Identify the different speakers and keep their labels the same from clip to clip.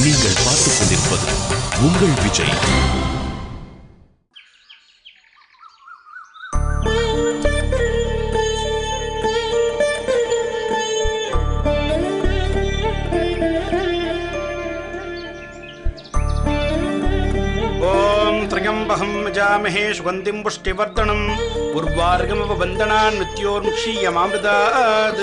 Speaker 1: நீங்கள் பார்த்துக் கொண்டிருப்பது உங்கள் விஜய்.
Speaker 2: जामहे सुगंधिं पुष्टिवर्धनम् उर्वार्गमव वंदनान् मृत्योर्मुक्षीयमामृतात्.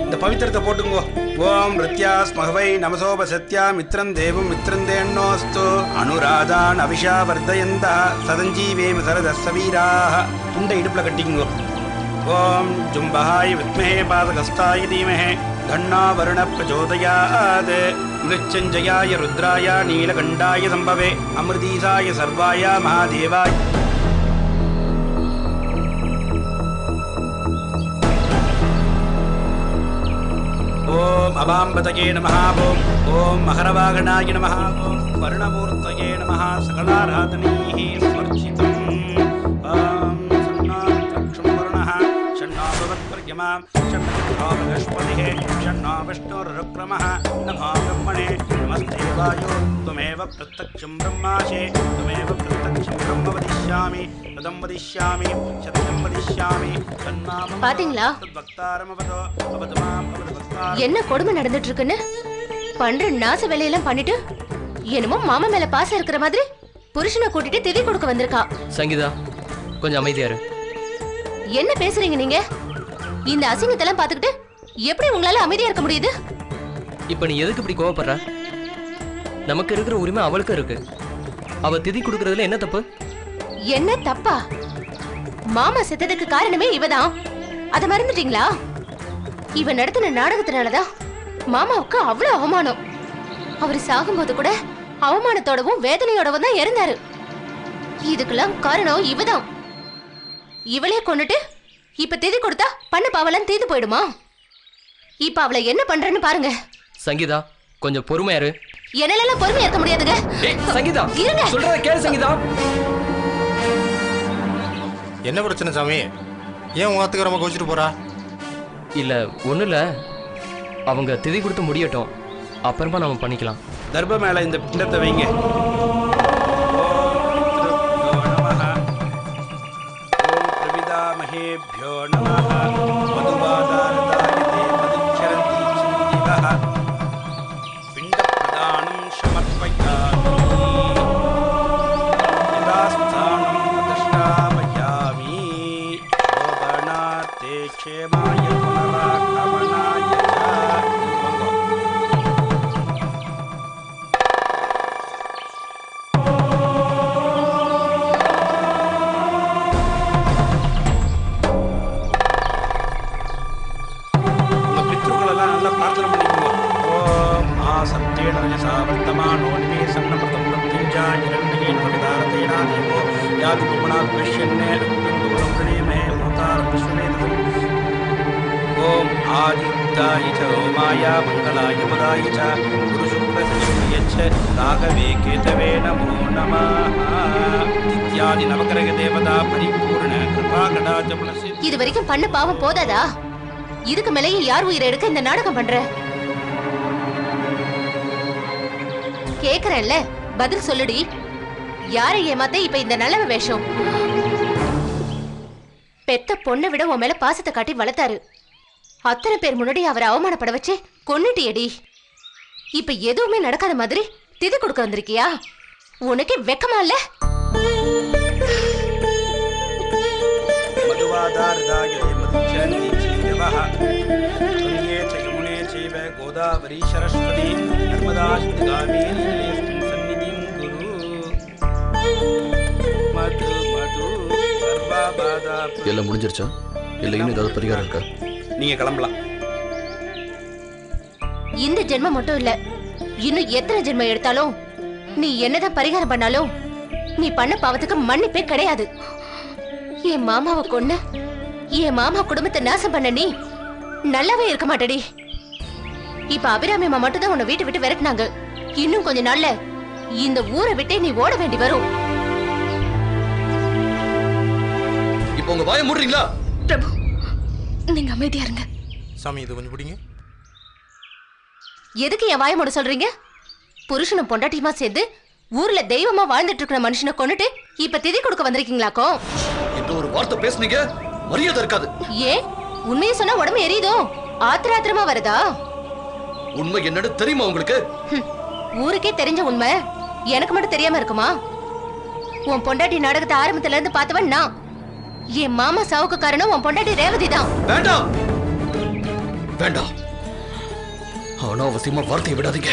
Speaker 2: இந்த பவித்திரத்தை போட்டுங்கோ. ஓம் ரித்யாஸ்மஹவை நமசோபசத்யா மித்ரம் தேவம் மித்ரம் தேன்னோஸ்து அனுராதான் அவிஷா வர்தயந்தா சதஞ்சீவேம சரதஸ்ஸவீராः. துண்டை இடுப்புல கட்டிக்குங்கோ. ஓம் ஜும்பஹாய வித்மஹே பாதகஸ்தாய தீமஹே தன்னாவருண பிரச்சோதயாத். மிருத்யுஞ்சயாய ருத்ராய நீலகண்டாய சம்பவே அமிர்தீசாய சர்வாய மகாதேவாய. ஓம் அபாம்பதயே நமः. ஓம் மகரவாகணாய நமः. ஓம் வருணமூர்த்தயே நமः. சகலாராதனைः ஸ்வர்ச்சிதம். ஓம் சன்னாத்ரக்ஷம் வருணः ஷண்ணாபவத்பர்யமா ஷண்ணாபகஸ்பதிः ஷண்ணா விஷ்ணுருக்ரமः நமோ பிரம்மணே நமஸ்தே வாயோ त्वमेव प्रत्यक्षं ब्रह्मासि त्वमेव प्रत्यक्षं ब्रह्म वदिष्यामि तदं वदिष्यामि सत्यं वदिष्यामि.
Speaker 3: பாத்தீங்களா என்ன கொடுமை நடந்துட்டு இருக்குன்னு? பண்ற நாச வேலையெல்லாம் பண்ணிட்டு என்னமோ மாமா மேல பாசம் இருக்கிற மாதிரி புருஷனை கூட்டிட்டு திதி கொடுக்க வந்திருக்கா.
Speaker 4: சங்கீதா கொஞ்சம் அமைதியா இரு.
Speaker 3: என்ன பேசுறீங்க நீங்க? இந்த அசிங்கத்தெல்லாம் பாத்துக்கிட்டு எப்படி உங்களால அமைதியா இருக்க முடியுது?
Speaker 4: இப்ப நீ எதுக்கு இப்படி கோவப்படுற? நமக்கு இருக்கிற உரிமை அவளுக்கு இருக்கு. அவ திதி கொடுக்கறதுல என்ன தப்பு?
Speaker 3: என்ன தப்பா? மாமா செத்ததுக்கு காரணமே இவதான். அத மறந்துட்டீங்களா? இவ நடத்தின நாடகத்தினாலதான் மாமாவுக்கு அவ்வளவு அவமானம். அவரு சாகும்போது கூட அவமானத்தோடவும் வேதனையோடவும் தான் இறந்தாரு. இதுக்கெல்லாம் காரணம் இவதான். இவளே கொண்டுட்டு இப்ப திதி கொடுத்தா பண்ண பாவெல்லாம் தீந்து போயிடுமா? இப்ப அவளை என்ன பண்றேன்னு பாருங்க.
Speaker 4: சங்கீதா கொஞ்சம் பொறுமையா இரு.
Speaker 3: என்னால பொறுமையா இருக்க முடியாதுங்க.
Speaker 4: சங்கீதா சொல்றத கேளு சங்கீதா.
Speaker 5: என்ன பிரச்சனை சாமி? ஏன் உங்க ஆத்துக்காரமா கோச்சிட்டு போறா?
Speaker 4: இல்ல ஒண்ணு இல்ல, அவங்க திதி கொடுத்து முடியட்டும், அப்புறமா நம்ம பண்ணிக்கலாம்.
Speaker 2: தர்ப மேல இந்த பிண்டத்தை வைங்க. பிரவிதாமஹேப்யோ நமஹ மதுவாதாரதாயதே மதுச்சரந்தி சிந்திவஹ பிண்ட பிரதானம் சமர்ப்பயாமி யதாஸ்தானம் பிரதிஷ்டாபயாமி சோபனார்த்தே க்ஷேமாய புனராகமனாய ஓம் ஆதித்தாய ச ஓமாய மங்களாய பதாய ச குருசுக்ரசூரியச்ச ராகவே கேதவே நமோ நமः. இத்யாதி நவகிரக தேவதா பரிபூர்ண கிருபாகடாச்ச பலசி.
Speaker 3: இது வரைக்கும் பண்ண பாவம் போதாதா? இதுக்கு மேலேயே யார் உயிரை எடுக்க இந்த நாடகம் பண்ற? கேக்குறேன்ல, பதில் சொல்லுடி. யாரை ஏமாத்த இப்ப இந்த நல்லவ வேஷம்? பெத்த பொண்ணை விட உன் மேல பாசத்தை காட்டி வளர்த்தாரு. அத்தனை பேர் முன்னாடி அவரை அவமானப்பட வச்சு கொன்னுட்டியடி. இப்ப எதுவுமே நடக்காத மாதிரி திதி கொடுக்க வந்திருக்கியா? உனக்கு வெக்கமா இல்ல?
Speaker 2: மதுவாதாரதாயதே மதுச்சரந்தி சிந்திவஹ துன்யே ச யமுனே சைவ கோதாவரி சரஸ்வதி நர்மதா சிந்துகாவேரி சந்நிதிம் குரு. மது மது சர்வபாதா.
Speaker 1: எல்லாம் முடிஞ்சிருச்சா? இல்லை இன்னும் ஏதாவது பரிகாரம் இருக்கா?
Speaker 2: நீங்க கிளம்பலாம்.
Speaker 3: இந்த ஜென்மம் மட்டும் இல்ல, இன்னும் எத்தனை ஜென்மம் எடுத்தாலும் நீ என்னதான் பரிகாரம் பண்ணாலும் நீ பண்ண பாவத்துக்கு மன்னிப்பே கிடையாது. என் மாமாவை கொன்னு என் மாமா குடும்பத்தை நாசம் பண்ண நீ நல்லாவே இருக்க மாட்டடி. இப்ப அபிராமி அம்மா மட்டும் தான் உன்னை வீட்டை விட்டு விரட்டினாங்க. இன்னும் கொஞ்ச நாள்ல இந்த ஊரை விட்டே நீ ஓட வேண்டி வரும்.
Speaker 1: இப்போ உங்க வாயை மூடுறீங்களா?
Speaker 3: பிரபு, நீங்க அமைதியா இருங்க.
Speaker 5: சாமி இது கொஞ்சம் பிடிங்க.
Speaker 3: எதுக்கு என் வாயை மூட சொல்றீங்க? புருஷனும் பொண்டாட்டியுமா சேர்ந்து ஊர்ல தெய்வமா வாழ்ந்துட்டு இருக்கிற மனுஷனை கொண்டுட்டு இப்ப திதி கொடுக்க வந்திருக்கீங்களாக்கோ?
Speaker 1: இந்த ஒரு வார்த்தை பேசுனீங்க மரியாதை இருக்காது.
Speaker 3: ஏன் உண்மையை சொன்னா உடம்பு எரியுதோ? ஆத்திராத்திரமா வருதா?
Speaker 1: உண்மை என்னன்னு தெரியுமா உங்களுக்கு?
Speaker 3: ஊருக்கே தெரிஞ்ச உண்மை எனக்கு மட்டும் தெரியாம இருக்குமா? உன் பொண்டாட்டி நாடகத்தை ஆரம்பத்துல இருந்து பார்த்தவன் நான். என் மாமா சாவுக்கு காரணம் உன் பொண்டாட்டி ரேவதி தான்.
Speaker 1: வேண்டாம் வேண்டாம், அனாவசியமா வார்த்தையை விடாதீங்க.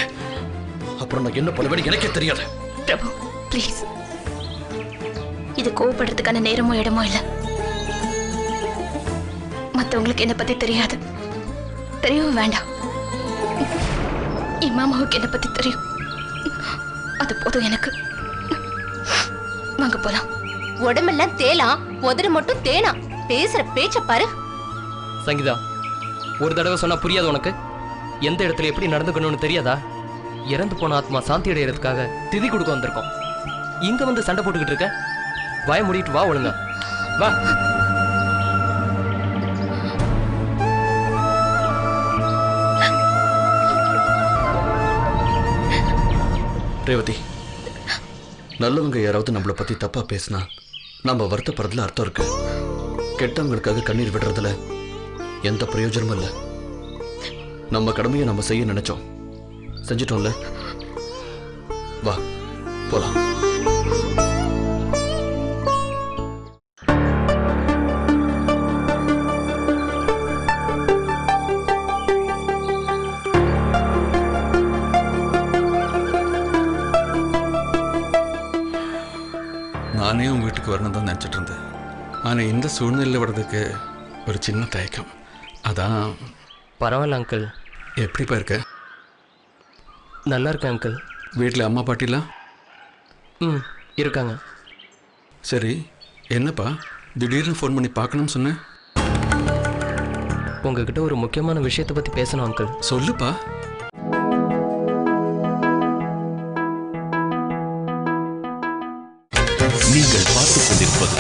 Speaker 1: அப்புறம் நான் என்ன பண்ணுவேன்னு எனக்கே தெரியாது.
Speaker 6: பிரபு ப்ளீஸ், இது கோவப்படுறதுக்கான நேரமோ இடமோ இல்ல. மத்தவங்களுக்கு என்ன பத்தி தெரியாது, தெரியவும் வேண்டாம். என் மாமாவுக்கு என்ன பத்தி தெரியும், அது போதும் எனக்கு. வாங்க போலாம்.
Speaker 3: உடம்பெல்லாம் தேலாம், உதடு மட்டும் தேனா. பேசுற பேச்ச பாரு.
Speaker 4: சங்கீதா, ஒரு தடவை சொன்னா புரியாது உனக்கு? எந்த இடத்துல எப்படி நடந்துக்கணும்னு தெரியாதா? இறந்து போன ஆத்மா சாந்தி அடைகிறதுக்காக திதி கொடுக்க வந்திருக்கோம். இங்க வந்து சண்டை போட்டுக்கிட்டு இருக்க? வாய மூடிட்டு வா, ஒழுங்கா வா.
Speaker 1: ரேவதி, நல்லவங்க யாராவது நம்மளை பத்தி தப்பா பேசினா நம்ம வருத்தப்படுறதுல அர்த்தம் இருக்கு. கெட்டவங்களுக்காக கண்ணீர் விடுறதுல எந்த பிரயோஜனமும் இல்லை. நம்ம கடமையை நம்ம செய்ய நினைச்சோம், செஞ்சிட்டோம்ல. வா போலாம்.
Speaker 7: நானே உங்கள் வீட்டுக்கு வரணும் தான் நினச்சிட்டு இருந்தேன். ஆனால் இந்த சூழ்நிலையில் வர்றதுக்கு ஒரு சின்ன தயக்கம். அதான்.
Speaker 4: பரவாயில்ல அங்கிள்.
Speaker 7: எப்படிப்பா இருக்க?
Speaker 4: நல்லா இருக்கேன் அங்கிள்.
Speaker 7: வீட்டில் அம்மா பாட்டிலாம்
Speaker 4: இருக்காங்க.
Speaker 7: சரி, என்னப்பா திடீர்னு ஃபோன் பண்ணி பார்க்கணும்னு சொன்னேன்?
Speaker 4: உங்ககிட்ட ஒரு முக்கியமான விஷயத்தை பற்றி பேசணும் அங்கிள்.
Speaker 7: சொல்லுப்பா.
Speaker 1: நீங்கள் பார்த்துக் கொண்டிருப்பது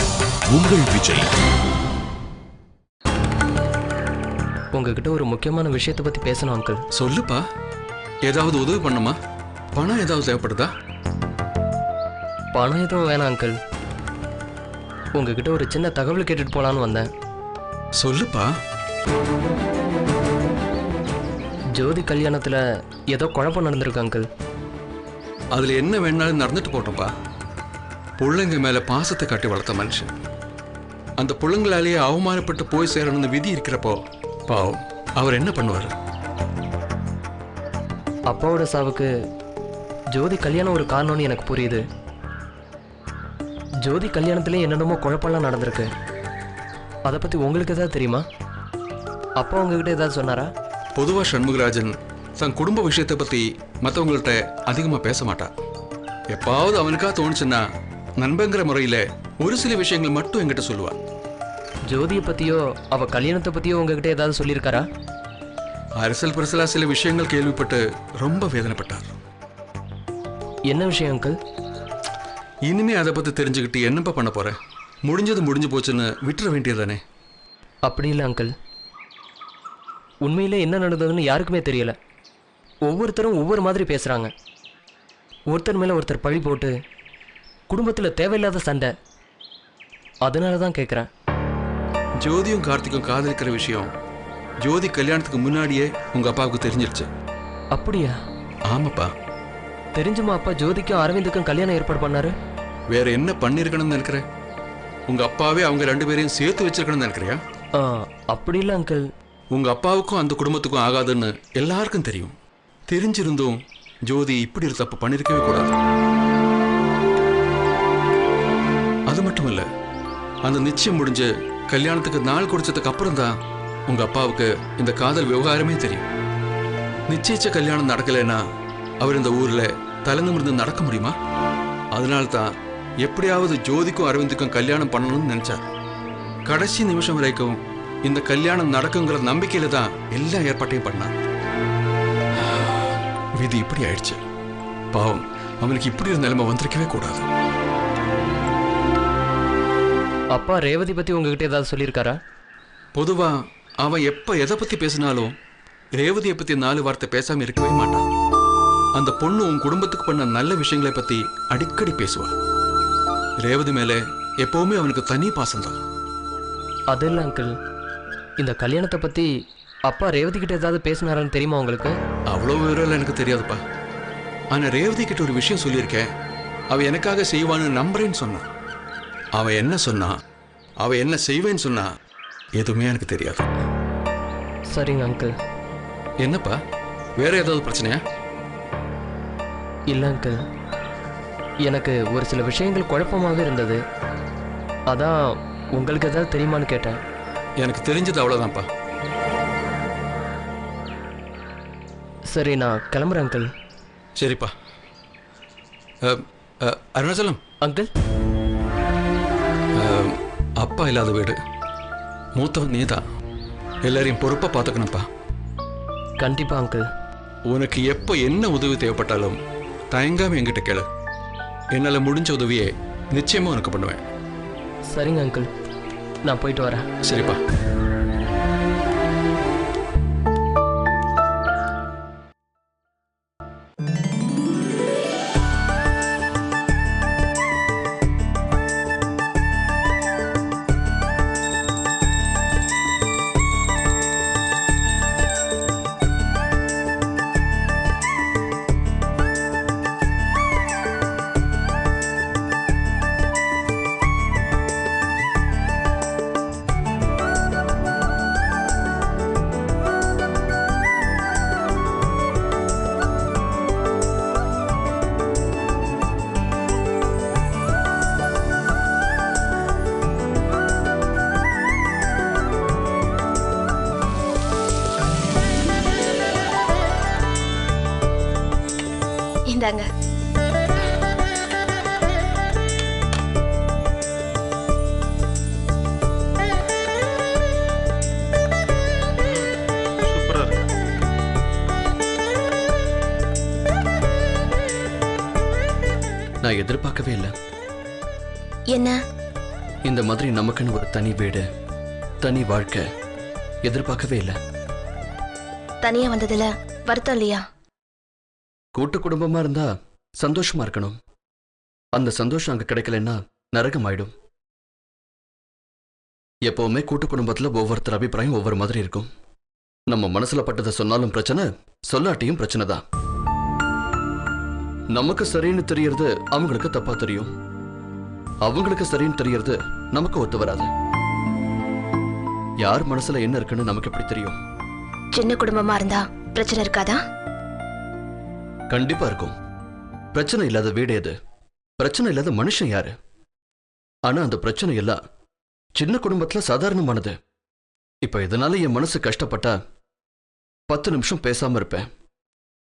Speaker 1: உங்கள் விஜய்.
Speaker 4: உங்ககிட்ட ஒரு முக்கியமான விஷயத்தை பற்றி பேசணும் அங்கிள்.
Speaker 7: சொல்லுப்பா. ஏதாவது உதவி பண்ணுமா? பணம் ஏதாவது தேவைப்படுதா?
Speaker 4: பணம் எதுவும் வேணாம் அங்கிள். உங்ககிட்ட ஒரு சின்ன தகவல் கேட்டுட்டு போகலான்னு வந்தேன்.
Speaker 7: சொல்லுப்பா.
Speaker 4: ஜோதி கல்யாணத்தில் ஏதோ குழப்பம் நடந்திருக்கு அங்கிள்.
Speaker 7: அதில் என்ன வேணாலும் நடந்துட்டு போட்டோம்ப்பா. பிள்ளைங்க மேலே பாசத்தை காட்டி வளர்த்த மனுஷன். அந்த பிள்ளைங்களாலேயே அவமானப்பட்டு போய் சேரணும்னு விதி இருக்கிறப்போ பாவம் அவர் என்ன பண்ணுவார்?
Speaker 4: அப்பாவோட சாவுக்கு ஜோதி கல்யாணம் ஒரு காரணம்னு எனக்கு புரியுது. ஜோதி கல்யாணத்துலேயே என்னென்னமோ குழப்பம்லாம் நடந்திருக்கு. அதை பற்றி உங்களுக்கு ஏதாவது தெரியுமா? அப்பா உங்ககிட்ட ஏதாவது சொன்னாரா?
Speaker 7: பொதுவாக சண்முகராஜன் தன் குடும்ப விஷயத்தை பற்றி மற்றவங்கள்ட்ட அதிகமாக பேச மாட்டான். எப்பாவது அவனுக்கா தோணுச்சுன்னா நண்பங்கிற முறையில் ஒரு சில விஷயங்கள் மட்டும் என்கிட்ட சொல்லுவான்.
Speaker 4: ஜோதியை பற்றியோ அவள் கல்யாணத்தை பற்றியோ உங்ககிட்ட ஏதாவது சொல்லியிருக்காரா?
Speaker 7: அரசல் பரசலா சில விஷயங்கள் கேள்விப்பட்டு ரொம்ப வேதனைப்பட்டார்.
Speaker 4: என்ன விஷயம் அங்கிள்?
Speaker 7: இனிமே அதை பற்றி தெரிஞ்சுக்கிட்டு என்னப்பா பண்ண போகிறேன்? முடிஞ்சது முடிஞ்சு போச்சுன்னு விட்டுற வேண்டியதானே.
Speaker 4: அப்படி இல்லை அங்கிள். உண்மையிலே என்ன நடந்ததுன்னு யாருக்குமே தெரியல. ஒவ்வொருத்தரும் ஒவ்வொரு மாதிரி பேசுகிறாங்க. ஒருத்தர் மேலே ஒருத்தர் பழி போட்டு குடும்பத்தில் தேவையில்லாத சண்டை. அதனால தான் கேட்குறேன்.
Speaker 7: ஜோதியும் கார்த்திக்கும் காதலிக்கிற விஷயம் ஜோதி கல்யாணத்துக்கு முன்னாடியே உங்கள் அப்பாவுக்கு தெரிஞ்சிருச்சு.
Speaker 4: அப்படியா?
Speaker 7: ஆமாப்பா.
Speaker 4: தெரிஞ்சுமா அப்பா ஜோதிக்கும் அரவிந்துக்கும் கல்யாணம் ஏற்பாடு பண்ணாரு?
Speaker 7: வேற என்ன பண்ணிருக்கணும்னு நினைக்கிறேன்? உங்க அப்பாவே அவங்க ரெண்டு பேரையும் சேர்த்து வச்சிருக்கணும்னு நினைக்கிறியா?
Speaker 4: அப்படி இல்லை அங்கிள்.
Speaker 7: உங்க அப்பாவுக்கும் அந்த குடும்பத்துக்கும் ஆகாதுன்னு எல்லாருக்கும் தெரியும். தெரிஞ்சிருந்தும் ஜோதி இப்படி ஒரு தப்பு பண்ணிருக்கவே கூடாது. அது மட்டும் இல்ல, அந்த நிச்சயம் முடிஞ்சு கல்யாணத்துக்கு நாள் குறிச்சதுக்கு அப்புறம் தான் உங்க அப்பாவுக்கு இந்த காதல் விவகாரமே தெரியும். நிச்சயிச்ச கல்யாணம் நடக்கலைன்னா அவர் இந்த ஊர்ல தலைநிமிர்ந்து நடக்க முடியுமா? அதனால்தான் எப்படியாவது ஜோதிக்கும் அரவிந்துக்கும் கல்யாணம் பண்ணணும்னு நினைச்சார். கடைசி நிமிஷம் வரைக்கும் இந்த கல்யாணம் நடக்குங்கிற நம்பிக்கையில தான் எல்லா ஏற்பாட்டையும் பண்ணார். விதி இப்படி ஆயிடுச்சு. பாவம், அவனுக்கு இப்படி ஒரு நிலைமை வந்திருக்கவே கூடாது.
Speaker 4: அப்பா ரேவதி பத்தி உங்ககிட்ட ஏதாவது சொல்லியிருக்காரா?
Speaker 7: பொதுவா அவன் எப்ப எதை பத்தி பேசினாலும் ரேவதியை பத்தி 4 வார்த்தை பேசாம இருக்கவே மாட்டான். அந்த அந்த பொண்ணு உன் குடும்பத்துக்கு பண்ண நல்ல விஷயங்களை பத்தி அடிக்கடி பேசுவா. ரேவதி மேலே எப்பவுமே அவனுக்கு தனி பாசம்தான்.
Speaker 4: அது இல்லை அங்கிள், இந்த கல்யாணத்தை பற்றி அப்பா ரேவதி கிட்ட ஏதாவது பேசினாரான்னு தெரியுமா உங்களுக்கு?
Speaker 7: அவ்வளோ விவரம் எனக்கு தெரியாதுப்பா. ஆனால் ரேவதி கிட்ட ஒரு விஷயம் சொல்லியிருக்கேன். அவள் எனக்காக செய்வான்னு நம்புறேன்னு சொன்னான். அவன் என்ன சொன்னா, அவள் என்ன செய்வேன்னு சொன்னா எதுவுமே எனக்கு தெரியாது.
Speaker 4: சரிங்க அங்கிள்.
Speaker 7: என்னப்பா, வேற ஏதாவது பிரச்சனையா?
Speaker 4: இல்லை அங்கிள், எனக்கு ஒரு சில விஷயங்கள் குழப்பமாகவே இருந்தது. அதான் உங்களுக்கு ஏதாவது தெரியுமான்னு கேட்டேன்.
Speaker 7: எனக்கு தெரிஞ்சது அவ்வளோதான்ப்பா.
Speaker 4: சரி, நான் கிளம்புறேன் அங்கிள்.
Speaker 7: சரிப்பா. அருணாச்சலம்
Speaker 4: அங்கிள்,
Speaker 7: அப்பா இல்லாத வீடு, மூத்தவன் நீதான். எல்லாரையும் பொறுப்பாக பார்த்துக்கணும்ப்பா.
Speaker 4: கண்டிப்பா அங்கிள்.
Speaker 7: உனக்கு எப்போ என்ன உதவி தேவைப்பட்டாலும் தயங்காம என்கிட்ட கேளு. என்னால் முடிஞ்ச உதவியை நிச்சயமா உனக்கு பண்ணுவேன்.
Speaker 4: சரிங்க அங்கிள், நான் போயிட்டு வரேன்.
Speaker 7: சரிப்பா.
Speaker 6: இந்தாங்க.
Speaker 5: சூப்பரா இருக்கு.
Speaker 1: நான் எதிர்பார்க்கவே இல்லை.
Speaker 6: என்ன?
Speaker 1: இந்த மாதிரி நமக்குன்னு ஒரு தனி வீடு, தனி வாழ்க்கை எதிர்பார்க்கவே இல்லை.
Speaker 6: தனியா வந்ததுல வருத்தம் இல்லையா?
Speaker 1: கூட்டு குடும்பமா இருந்தா சந்தோஷமா இருக்கணும். அந்த சந்தோஷம் அங்க கிடைக்கலன்னா நரகம் ஆயிடும். எப்பவுமே கூட்டு குடும்பத்துல ஒவ்வொருத்தர் அபிப்பிராயம் ஒவ்வொரு மாதிரி இருக்கும். நம்ம மனசுல பட்டதை சொன்னாலும் பிரச்சனை, சொல்லாட்டியும் பிரச்சனை தான். நமக்கு சரின்னு தெரியறது அவங்களுக்கு தப்பா தெரியும், அவங்களுக்கு சரின்னு தெரியறது நமக்கு ஒத்து வராது. யார் மனசுல என்ன இருக்குன்னு நமக்கு எப்படி தெரியும்?
Speaker 6: சின்ன குடும்பமா இருந்தா பிரச்சனை இருக்காதா?
Speaker 1: கண்டிப்பா இருக்கும். பிரச்சனை இல்லாத வீடு எது? பிரச்சனை இல்லாத மனுஷன் யாரு? ஆனா அந்த பிரச்சனை எல்லாம் சின்ன குடும்பத்துல சாதாரணமானது. இப்ப இதனால என் மனசு கஷ்டப்பட்டா 10 நிமிஷம் பேசாம இருப்பேன்.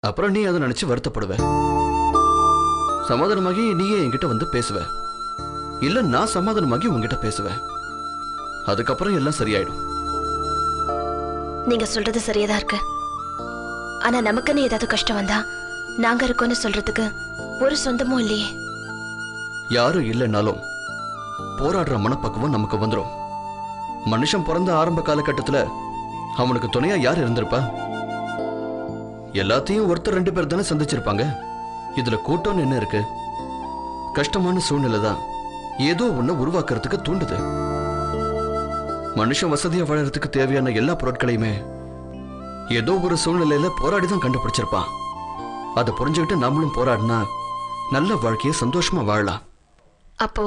Speaker 1: அப்புறம் நீ அதை நினைச்சு வருத்தப்படுவ. சமாதானமாகி நீயே என்கிட்ட வந்து பேசுவ, இல்ல நான் சமாதானமாகி உங்ககிட்ட பேசுவேன். அதுக்கப்புறம் எல்லாம் சரியாயிடும்.
Speaker 6: நீங்க சொல்றது சரியாதான் இருக்கு. ஆனா நமக்குன்னு ஏதாவது கஷ்டம் வந்தா நாங்க இருக்கோம்னு சொல்றதுக்கு ஒரு சொந்தமும் இல்லையே.
Speaker 1: யாரும் இல்லைன்னாலும் போராடுற மனப்பக்குவம் நமக்கு வந்துடும். மனுஷன் பிறந்த ஆரம்ப காலகட்டத்துல அவனுக்கு துணையா யார் இருந்திருப்பா? எல்லாத்தையும் ஒருத்தர் 2 பேர் தானே சந்திச்சிருப்பாங்க. இதுல கூட்டம்னு என்ன இருக்கு? கஷ்டமான சூழ்நிலை தான் ஏதோ ஒண்ணு உருவாக்குறதுக்கு தூண்டுது. மனுஷன் வசதியா வாழறதுக்கு தேவையான எல்லா பொருட்களையுமே ஏதோ ஒரு சூழ்நிலையில போராடிதான் கண்டுபிடிச்சிருப்பான். அதை புரிஞ்சுக்கிட்டு நாமளும் போராடினா நல்ல வாழ்க்கையை சந்தோஷமா வாழலாம்.
Speaker 6: அப்போ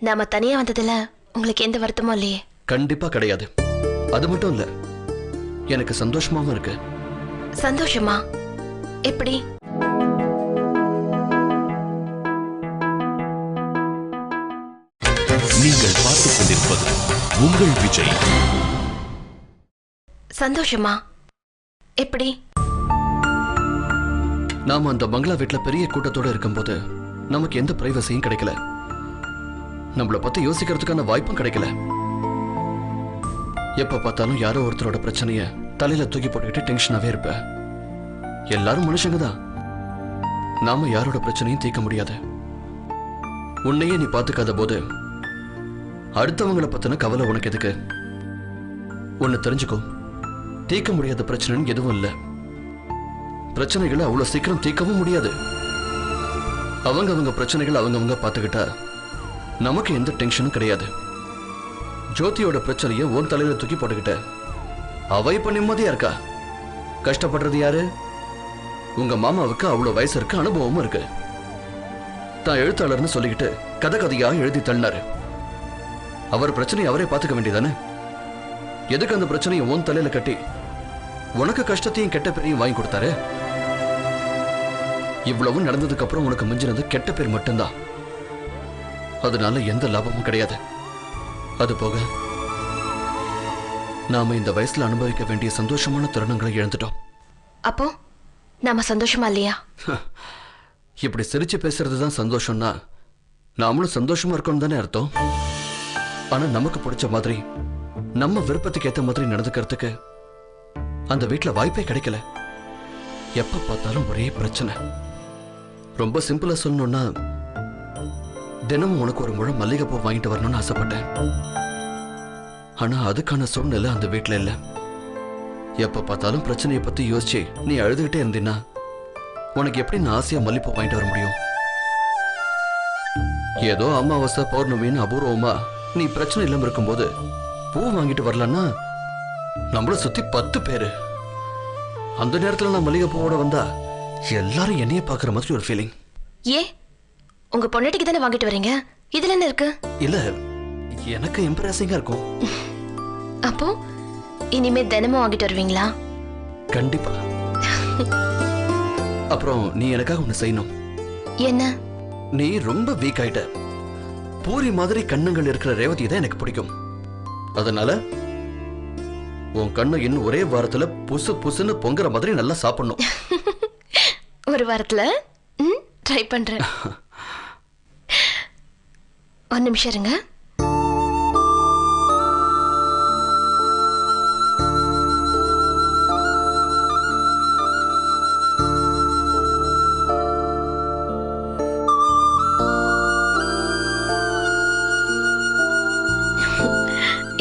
Speaker 6: நாம தனியா வந்ததுல உங்களுக்கு எந்த வருத்தமும் இல்லையே?
Speaker 1: கண்டிப்பா கிடையாது. அது மட்டும் இல்ல, எனக்கு சந்தோஷமாவும் இருக்கு.
Speaker 6: சந்தோஷமா? எப்படி?
Speaker 1: நீங்கள் பார்த்துக் கொண்டிருப்பது உங்கள் விஜய்.
Speaker 6: சந்தோஷமா எப்படி?
Speaker 1: நாம அந்த பங்களா வீட்டுல பெரிய கூட்டத்தோட இருக்கும்போது நமக்கு எந்த பிரைவசியும் கிடைக்கல. நம்மளை பத்தி யோசிக்கிறதுக்கான வாய்ப்பும் கிடைக்கல. எப்ப பார்த்தாலும் யாரோ ஒருத்தரோட பிரச்சனைய தலையில தூக்கி போட்டுக்கிட்டு டென்ஷனாவே இருப்ப. எல்லாரும் மனுஷங்க தான். நாம யாரோட பிரச்சனையும் தீர்க்க முடியாது. உன்னையே நீ பாத்துக்காத போது அடுத்தவங்களை பத்தின கவலை உனக்கு எதுக்கு? ஒன்னு தெரிஞ்சுக்கோ, தீர்க்க முடியாத பிரச்சனைன்னு எதுவும் இல்லை. பிரச்சனைகளை அவ்வளவு சீக்கிரம் தீர்க்கவும் முடியாது. அவங்க பிரச்சனைகள் அவங்கவங்க பார்த்துக்கிட்டா நமக்கு எந்த டென்ஷனும் கிடையாது. ஜோதியோட பிரச்சனையை உன் தலையில தூக்கி போட்டுக்கிட்ட அவ இப்ப நிம்மதியா இருக்கா. கஷ்டப்படுறது யாரு? உங்க மாமாவுக்கு அவ்வளவு வயசு இருக்கு, அனுபவமும் இருக்கு. தான் எழுத்தாளர்னு சொல்லிக்கிட்டு கதை கதையா எழுதி தள்ளினாரு. அவர் பிரச்சனையை அவரே பார்த்துக்க வேண்டியதானே? எதுக்கு அந்த பிரச்சனையை உன் தலையில கட்டி உனக்கு கஷ்டத்தையும் கெட்ட பேரையும் வாங்கி கொடுத்தாரு? இவ்வளவு நடந்ததுக்கு அப்புறம் உனக்கு மிஞ்சினது கெட்ட பேர் மட்டும்தான். அதனால எந்த லாபமும் கிடையாது. அது போக நாம இந்த வயசுல அனுபவிக்க வேண்டிய சந்தோஷமான தருணங்களை இழந்துட்டோம்.
Speaker 6: அப்போ நாம சந்தோஷமா இல்லையா?
Speaker 1: இப்படி சிரிச்சு பேசுறதுதான் சந்தோஷம்னா நாமளும் சந்தோஷமா இருக்கோம் தானே அர்த்தம். ஆனா நமக்கு பிடிச்ச மாதிரி நம்ம விருப்பத்துக்கு ஏத்த மாதிரி நடந்துக்கிறதுக்கு அந்த வீட்டுல வாய்ப்பே கிடைக்கல. எப்ப பார்த்தாலும் ஒரே பிரச்சனை. ரொம்ப சிம்பிளா சொல்லணும்னா, தினமும் உனக்கு ஒரு முழம் மல்லிகைப்பூ வாங்கிட்டு வரணும்னு ஆசைப்பட்டேன். ஆனா அதுக்கான சூழ்நிலை அந்த வீட்டுல இல்ல. எப்ப பார்த்தாலும் பிரச்சனையை பத்தி யோசிச்சு நீ அழுதுகிட்டே இருந்தீன்னா உனக்கு எப்படி நான் ஆசையா மல்லிப்பூ வாங்கிட்டு வர முடியும்? ஏதோ அமாவாசை பௌர்ணமின்னு அபூர்வமா நீ பிரச்சனை இல்லாம இருக்கும்போது பூ வாங்கிட்டு வரலன்னா நம்மள சுத்தி 10 பேரு. அந்த நேரத்துல நான் மல்லிகை பூவோட வந்தா எல்லாரும் என்னைய பாக்குற மாதிரி ஒரு ஃபீலிங்.
Speaker 6: ஏ, உங்க பொண்ணாட்டிக்கு தானே வாங்கிட்டு வரீங்க, இதுல என்ன இருக்கு?
Speaker 1: இல்ல, எனக்கு இம்ப்ரெசிங்கா இருக்கும்.
Speaker 6: அப்போ இனிமே தினமும் வாங்கிட்டு வருவீங்களா?
Speaker 1: கண்டிப்பா. அப்புறம் நீ எனக்காக ஒண்ணு செய்யணும்.
Speaker 6: என்ன?
Speaker 1: நீ ரொம்ப வீக் ஆயிட்ட. பூரி மாதிரி கண்ணுங்கள் இருக்கிற ரேவதி தான் எனக்கு பிடிக்கும். அதனால உன் கண்ணு இன்னும் ஒரே வாரத்துல புசு புசுன்னு பொங்குற மாதிரி நல்லா சாப்பிடணும்.
Speaker 6: ஒரு வாரத்துல ட்ரை பண்றேன். ஒரு நிமிஷம் இருங்க.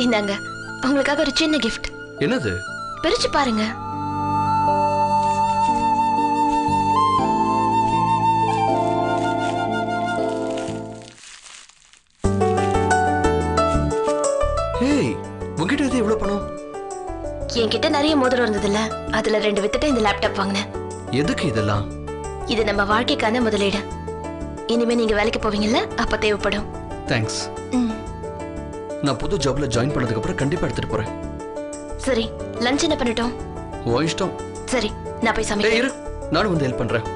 Speaker 6: இந்தாங்க, உங்களுக்காக ஒரு சின்ன கிஃப்ட்.
Speaker 1: என்னது?
Speaker 6: பிரிச்சு பாருங்க.
Speaker 1: ஏய், உன்கிட்ட எது இவ்வளவு பணம்?
Speaker 6: என்கிட்ட நிறைய மோதிரம் இருந்ததுல, அதுல 2 வித்துட்டு இந்த லேப்டாப் வாங்கினேன்.
Speaker 1: எதுக்கு இதெல்லாம்?
Speaker 6: இது நம்ம வாழ்க்கைக்கான முதலீடு. இனிமே நீங்க வேலைக்கு போவீங்கல்ல, அப்ப தேவைப்படும்.
Speaker 1: தேங்க்ஸ். நான் புது ஜாப்ல ஜாயின் பண்ணதுக்கு அப்புறம் கண்டிப்பா எடுத்துட்டு போறேன்.
Speaker 6: சரி, லஞ்ச் என்ன பண்ணிட்டோம்?
Speaker 1: ஓ இஷ்டம்.
Speaker 6: சரி, நான் போய்
Speaker 1: ஏய்
Speaker 6: சமைக்கிறேன்.
Speaker 1: இரு, நானும் வந்து ஹெல்ப் பண்றேன்.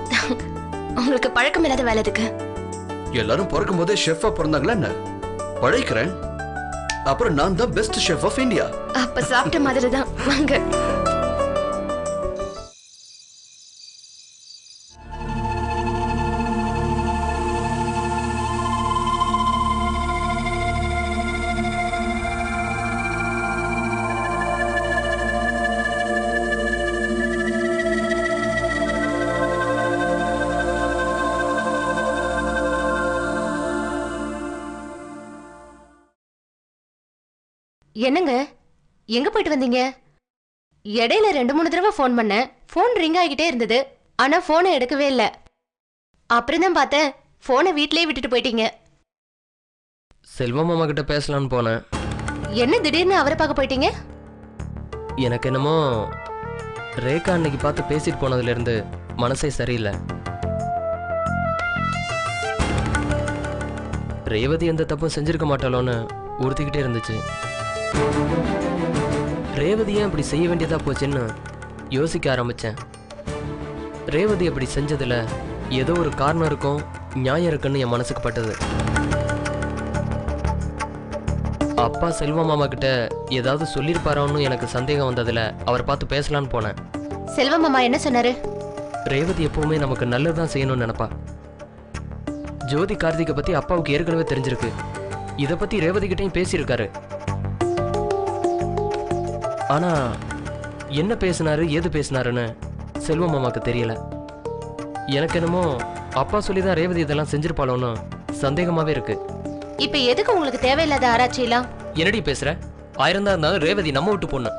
Speaker 6: உங்களுக்கு பழக்கம் இல்லாத வேலை எதுக்கு?
Speaker 1: எல்லாரும் பிறக்கும் போதே ஷெஃபா பிறந்தாங்களா என்ன? பழைக்கிறேன். அப்புறம் நான் தான் பெஸ்ட் ஷெஃப் ஆஃப் இந்தியா.
Speaker 6: அப்ப சாப்பிட்ட மாதிரி தான். வாங்க.
Speaker 3: என்னங்க, எங்க போயிட்டு வந்தீங்க? இடையில 2-3 தடவை ஃபோன் பண்ணேன். ஃபோன் ரிங் ஆகிட்டே இருந்தது. ஆனா ஃபோனை எடுக்கவே இல்லை. அப்புறம் தான் பார்த்தேன் ஃபோனை வீட்டிலேயே விட்டுட்டு போயிட்டீங்க.
Speaker 4: செல்வம் மாமா கிட்ட பேசலான்னு போனேன்.
Speaker 3: என்ன திடீர்னு அவரை பார்க்க போயிட்டீங்க?
Speaker 4: எனக்கு என்னமோ ரேகா அன்னைக்கு பார்த்து பேசிட்டு போனதுலேருந்து மனசே சரியில்லை. ரேவதி எந்த தப்பும் செஞ்சிருக்க மாட்டாளோன்னு உறுத்திக்கிட்டே இருந்துச்சு. ரேவதி ஏன் அப்படி செய்ய வேண்டியதா போச்சுன்னு யோசிக்க ஆரம்பிச்சேன். ரேவதி அப்படி செஞ்சதுல ஏதோ ஒரு காரணம் இருக்கும், நியாயம் இருக்குன்னு என் மனசுக்கு பட்டது. அப்பா செல்வ மாமா கிட்ட ஏதாவது சொல்லியிருப்பாரோன்னு எனக்கு சந்தேகம் வந்ததுல அவரை பார்த்து பேசலான்னு போனேன்.
Speaker 3: செல்வம் மாமா என்ன சொன்னாரு?
Speaker 4: ரேவதி எப்பவுமே நமக்கு நல்லதுதான் செய்யணும்னு நினைப்பா. ஜோதி கார்த்திகை பத்தி அப்பாவுக்கு ஏற்கனவே தெரிஞ்சிருக்கு. இதை பத்தி ரேவதி கிட்டையும் பேசியிருக்காரு. ஆனா என்ன பேசினாரு, ஏது பேசினாருன்னு செல்வம் மாமாக்கு தெரியல. எனக்கு என்னமோ அப்பா சொல்லிதான் ரேவதி இதெல்லாம் செஞ்சிருப்பாளோன்னு சந்தேகமாவே இருக்கு.
Speaker 3: இப்ப எதுக்கு உங்களுக்கு தேவையில்லாத ஆராய்ச்சியெல்லாம்?
Speaker 4: என்னடி பேசுற? 1000 தான் இருந்தாலும் ரேவதி நம்ம விட்டு பொண்ணு.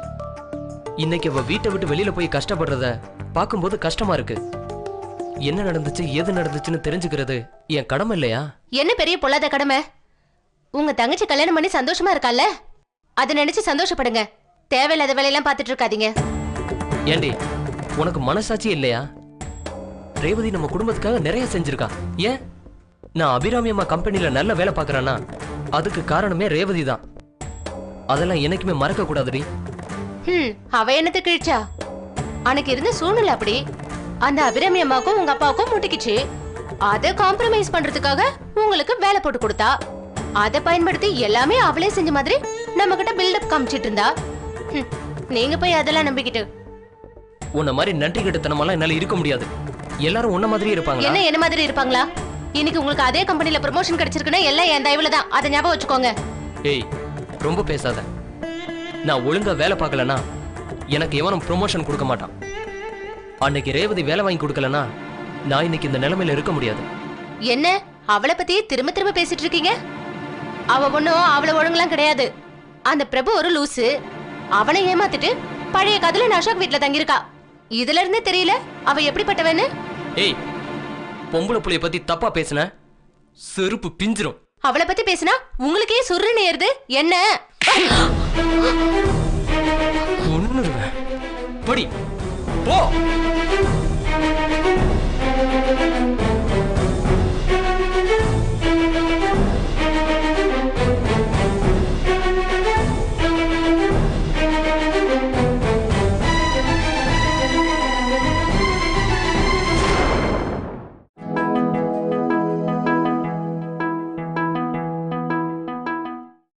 Speaker 4: இன்னைக்கு அவ வீட்டை விட்டு வெளியில போய் கஷ்டப்படுறத பார்க்கும்போது கஷ்டமா இருக்கு. என்ன நடந்துச்சு ஏது நடந்துச்சுன்னு தெரிஞ்சுக்கிறது என் கடமை இல்லையா?
Speaker 3: என்ன பெரிய பொல்லாத கடமை? உங்க தங்கச்சி கல்யாணம் பண்ணி சந்தோஷமா இருக்கால, அதை நினைச்சு சந்தோஷப்படுங்க. தேவையில்லாத வேலையெல்லாம் பார்த்துட்டு இருக்காதீங்க.
Speaker 4: ஏண்டி உனக்கு மனசாட்சி இல்லையா? ரேவதி நம்ம குடும்பத்துக்காக நிறைய செஞ்சிருக்கா. ஏன் நான் அபிராமி அம்மா கம்பெனில நல்ல வேலை பார்க்கறேன்னா அதுக்கு காரணமே ரேவதி தான். அதெல்லாம் என்னைக்குமே மறக்க கூடாதுடி.
Speaker 3: அவ என்னது கிழிச்சா? அன்னைக்கு இருந்த சூழ்நிலை அப்படி. அந்த அபிராமி அம்மாவுக்கும் உங்க அப்பாவுக்கும் முட்டிக்கிச்சு. அதை காம்ப்ரமைஸ் பண்றதுக்காக உங்களுக்கு வேலை போட்டு கொடுத்தா. அதை பயன்படுத்தி எல்லாமே அவளே செஞ்ச மாதிரி நம்ம கிட்ட பில்டப் காமிச்சிட்டு இருந்தா. நீங்க போய் அதெல்லாம் நம்பிக்கிட்டு
Speaker 4: உன்ன மாதிரி நன்றி கெட்டத்தனமெல்லாம் என்னால இருக்க முடியாது. எல்லாரும் உன்ன மாதிரி இருப்பாங்க.
Speaker 3: என்ன மாதிரி இருப்பாங்களா? இன்னைக்கு உங்களுக்கு அதே கம்பெனில ப்ரமோஷன் கிடைச்சிருக்குன்னா எல்லாம் என் தயவுல தான். அதை ஞாபகம் வச்சுக்கோங்க.
Speaker 4: ஏய் ரொம்ப பேசாத. நான் ஒழுங்கா வேலை பார்க்கலனா எனக்கு எவனும் ப்ரமோஷன் கொடுக்க மாட்டான். அன்னைக்கு ரேவதி வேலை வாங்கி கொடுக்கலனா நான் இன்னைக்கு இந்த நிலைமையில இருக்க முடியாது.
Speaker 3: என்ன அவளை பத்தி திரும்ப திரும்ப பேசிட்டு இருக்கீங்க? அவ ஒண்ணும் அவளை ஒழுங்கெல்லாம் கிடையாது. அந்த பிரபு ஒரு லூசு. அவனை ஏமாத்திட்டு பழைய காதல அசோக் வீட்டுல தங்கியிருக்கா. இதுல இருந்தே தெரியல அவ எப்படிப்பட்டவன்னு.
Speaker 4: ஏய் பொம்பளை புள்ளைய பத்தி தப்பா பேசுன செருப்பு பிஞ்சிரும்.
Speaker 3: அவளை பத்தி பேசினா உங்களுக்கே சுருன்னு ஏறுது. என்ன
Speaker 4: ஒண்ணுருவேன் படி போ.